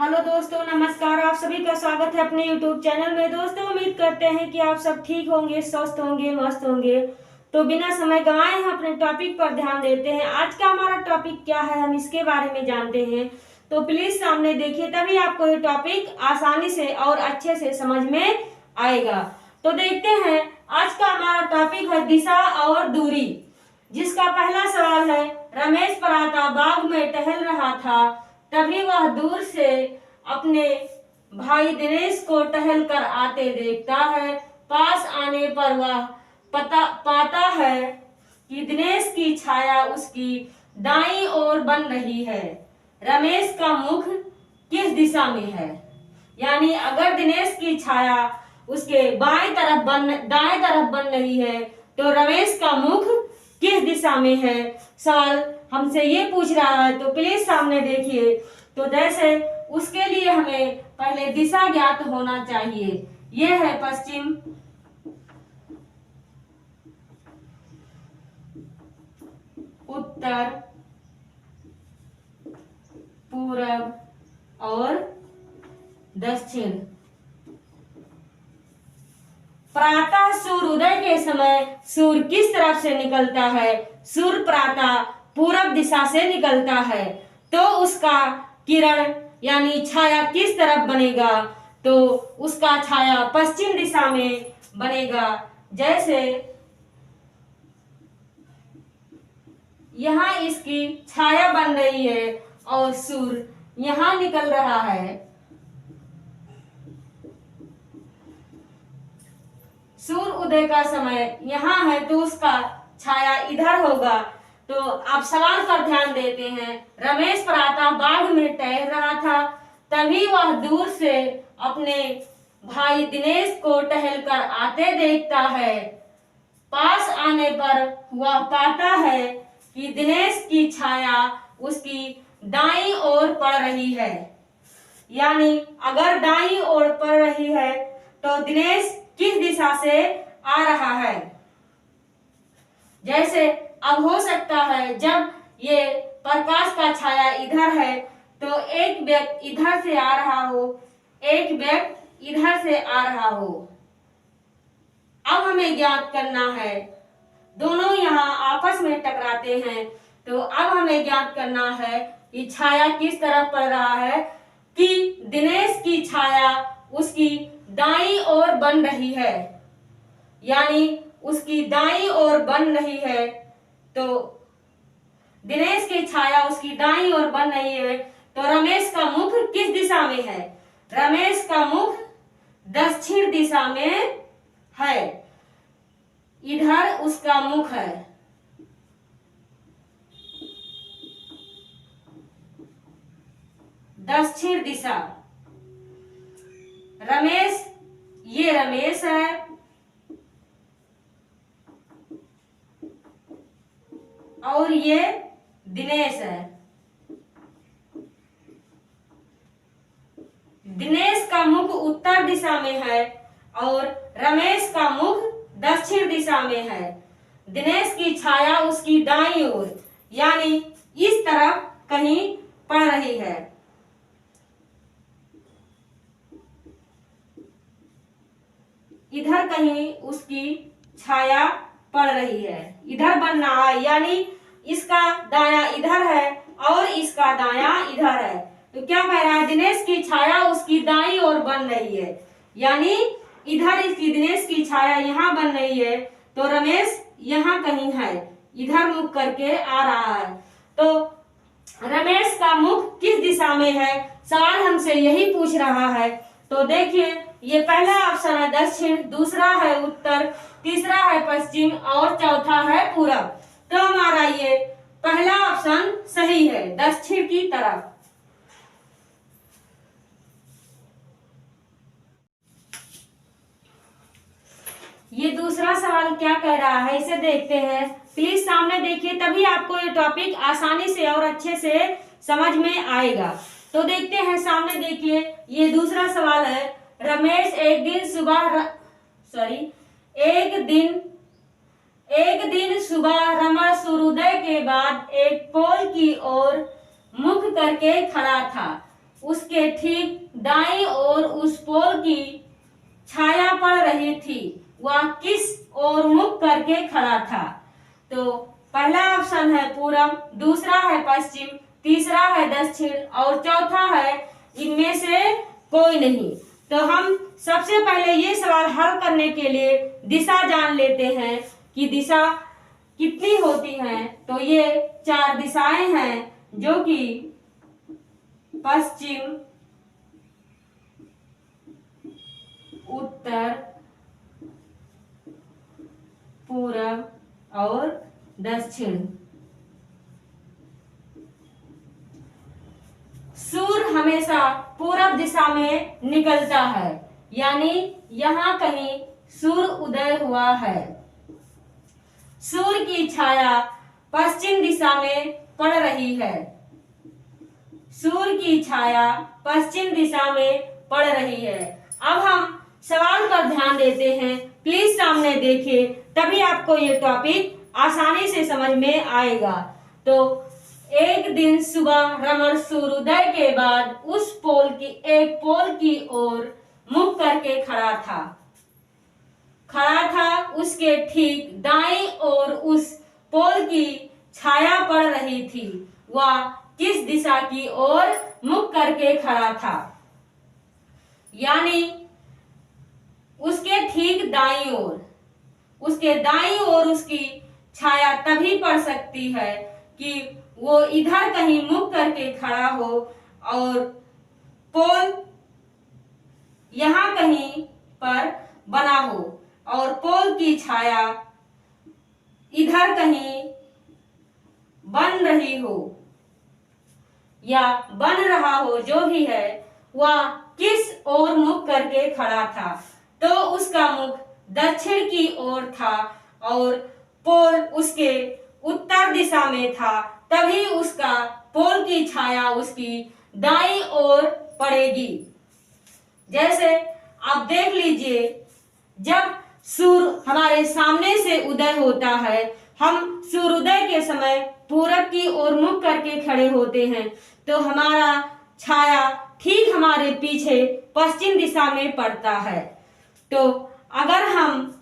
Hello दोस्तों, नमस्कार। आप सभी का स्वागत है अपने YouTube चैनल में। दोस्तों, उम्मीद करते हैं कि आप सब ठीक होंगे, स्वस्थ होंगे, मस्त होंगे। तो बिना समय गंवाए हम अपने टॉपिक पर ध्यान देते हैं। आज का हमारा टॉपिक क्या है, हम इसके बारे में जानते हैं। तो प्लीज सामने देखिए, तभी आपको ये टॉपिक आसानी से और अच्छे से समझ में आएगा। तो देखते हैं, आज का हमारा टॉपिक है दिशा और दूरी, जिसका पहला सवाल है, रमेश पराता बाग में टहल रहा था, तभी वह दूर से अपने भाई दिनेश को टहल कर आते देखता है। पास आने पर वह पाता है कि दिनेश की छाया उसकी दाईं ओर बन रही है। रमेश का मुख किस दिशा में है? यानी अगर दिनेश की छाया उसके दाएं तरफ बन रही है तो रमेश का मुख किस दिशा में है? सवाल हमसे ये पूछ रहा है। तो प्लीज सामने देखिए। तो जैसे उसके लिए हमें पहले दिशा ज्ञात होना चाहिए। यह है पश्चिम, उत्तर, पूरब और दक्षिण। प्रातः सूर्योदय के समय सूर्य किस तरफ से निकलता है? सूर्य प्रातः पूरब दिशा से निकलता है, तो उसका किरण यानी छाया किस तरफ बनेगा? तो उसका छाया पश्चिम दिशा में बनेगा। जैसे यहाँ इसकी छाया बन रही है और सूर्य यहाँ निकल रहा है। सूर्य उदय का समय यहाँ है तो उसका छाया इधर होगा। तो आप सवाल पर ध्यान देते हैं। रमेश प्रातः बाग में टहल रहा था, तभी वह दूर से अपने भाई दिनेश को टहल कर आते देखता है। पास आने पर वह पाता है कि दिनेश की छाया उसकी दाईं ओर पड़ रही है। यानी अगर दाईं ओर पड़ रही है तो दिनेश किस दिशा से आ रहा है? जैसे अब हो सकता है जब ये प्रकाश का छाया इधर है तो एक व्यक्ति इधर से आ रहा हो, एक व्यक्ति इधर से आ रहा हो। अब हमें ज्ञात करना है, दोनों यहाँ आपस में टकराते हैं, तो अब हमें ज्ञात करना है कि छाया किस तरफ पड़ रहा है, कि दिनेश की छाया उसकी दाईं ओर बन रही है। यानी उसकी दाईं ओर बन रही है, तो दिनेश की छाया उसकी दाईं ओर बन रही है, तो रमेश का मुख किस दिशा में है? रमेश का मुख दक्षिण दिशा में है। इधर उसका मुख है। दक्षिण दिशा। रमेश, ये रमेश है और ये दिनेश है। दिनेश का मुख उत्तर दिशा में है और रमेश का मुख दक्षिण दिशा में है। दिनेश की छाया उसकी दाईं ओर यानी इस तरफ कहीं पड़ रही है। इधर कहीं उसकी छाया पड़ रही है, इधर बन रहा है। यानी इसका दाया इधर है और इसका दाया इधर है। तो क्या कह रहा है? दिनेश की छाया उसकी दाईं ओर बन रही है। यानी इधर इसकी दिनेश की छाया यहाँ बन रही है, तो रमेश यहाँ कहीं है, इधर मुख करके आ रहा है। तो रमेश का मुख किस दिशा में है? सवाल हमसे यही पूछ रहा है। तो देखिए, ये पहला ऑप्शन है दक्षिण, दूसरा है उत्तर, तीसरा है पश्चिम और चौथा है पूरब। तो हमारा ये पहला ऑप्शन सही है, दक्षिण की तरफ। ये दूसरा सवाल क्या कह रहा है, इसे देखते हैं। प्लीज सामने देखिए, तभी आपको ये टॉपिक आसानी से और अच्छे से समझ में आएगा। तो देखते हैं, सामने देखिए, ये दूसरा सवाल है। रमेश एक दिन सुबह रमण सूर्योदय के बाद एक पोल की ओर मुख करके खड़ा था। उसके ठीक दाईं ओर उस पोल की छाया पड़ रही थी, वह किस ओर मुख करके खड़ा था? तो पहला ऑप्शन है पूरब, दूसरा है पश्चिम, तीसरा है दक्षिण और चौथा है इनमें से कोई नहीं। तो हम सबसे पहले ये सवाल हल करने के लिए दिशा जान लेते हैं कि दिशा कितनी होती है। तो ये 4 दिशाएं हैं जो कि पश्चिम, उत्तर, पूरब और दक्षिण। सूर्य हमेशा पूरब दिशा में निकलता है, यानी यहाँ कहीं सूर्य उदय हुआ है। सूर्य की छाया पश्चिम दिशा में पड़ रही है। सूर्य की छाया पश्चिम दिशा में पड़ रही है। अब हम सवाल पर ध्यान देते हैं, प्लीज सामने देखें, तभी आपको ये टॉपिक आसानी से समझ में आएगा। तो एक दिन सुबह रमण सूर्योदय के बाद उस एक पोल की ओर मुख करके खड़ा था। उसके ठीक दाईं ओर उस पोल की छाया पड़ रही थी। वह किस दिशा की ओर मुख करके खड़ा था? यानी उसके ठीक दाईं ओर उसकी छाया तभी पड़ सकती है कि वो इधर कहीं मुख करके खड़ा हो और पोल यहाँ कहीं पर बना हो और पोल की छाया इधर कहीं बन रही हो या बन रहा हो, जो भी है, वह किस ओर मुख करके खड़ा था? तो उसका मुख दक्षिण की ओर था और पोल उसके उत्तर दिशा में था, तभी उसका पोल की छाया उसकी दाईं ओर पड़ेगी। जैसे आप देख लीजिए, जब सूर्य हमारे सामने से उदय होता है, हम सूर्योदय के समय पूरब की ओर मुख करके खड़े होते हैं, तो हमारा छाया ठीक हमारे पीछे पश्चिम दिशा में पड़ता है। तो अगर हम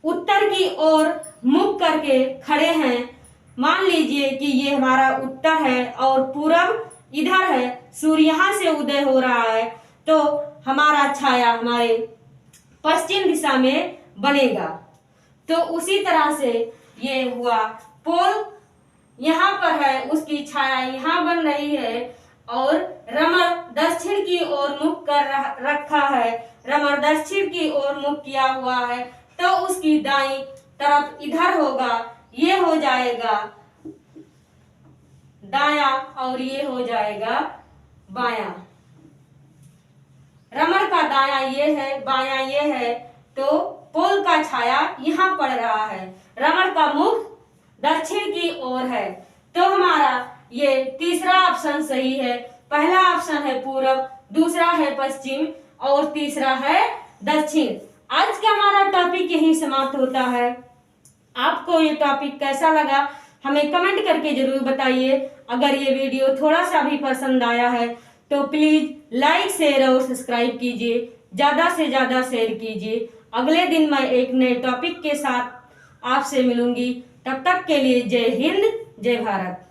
उत्तर की ओर मुख करके खड़े हैं, मान लीजिए कि ये हमारा उत्तर है और पूरब इधर है, सूर्य यहाँ से उदय हो रहा है, तो हमारा छाया हमारे पश्चिम दिशा में बनेगा। तो उसी तरह से ये हुआ, पोल यहाँ पर है, उसकी छाया यहाँ बन रही है और रमण दक्षिण की ओर मुख कर रखा है, रमण दक्षिण की ओर मुख किया हुआ है, तो उसकी दाईं तरफ इधर होगा, ये हो जाएगा दाया और ये हो जाएगा बाया। रमण का दाया ये है, बाया ये है, तो पोल का छाया यहाँ पड़ रहा है, रमण का मुख दक्षिण की ओर है। तो हमारा ये तीसरा ऑप्शन सही है। पहला ऑप्शन है पूरब, दूसरा है पश्चिम और तीसरा है दक्षिण। आज का हमारा टॉपिक यहीं समाप्त होता है। आपको ये टॉपिक कैसा लगा हमें कमेंट करके जरूर बताइए। अगर ये वीडियो थोड़ा सा भी पसंद आया है तो प्लीज लाइक, शेयर और सब्सक्राइब कीजिए, ज्यादा से ज्यादा शेयर कीजिए। अगले दिन मैं एक नए टॉपिक के साथ आपसे मिलूंगी। तब तक के लिए जय हिंद, जय भारत।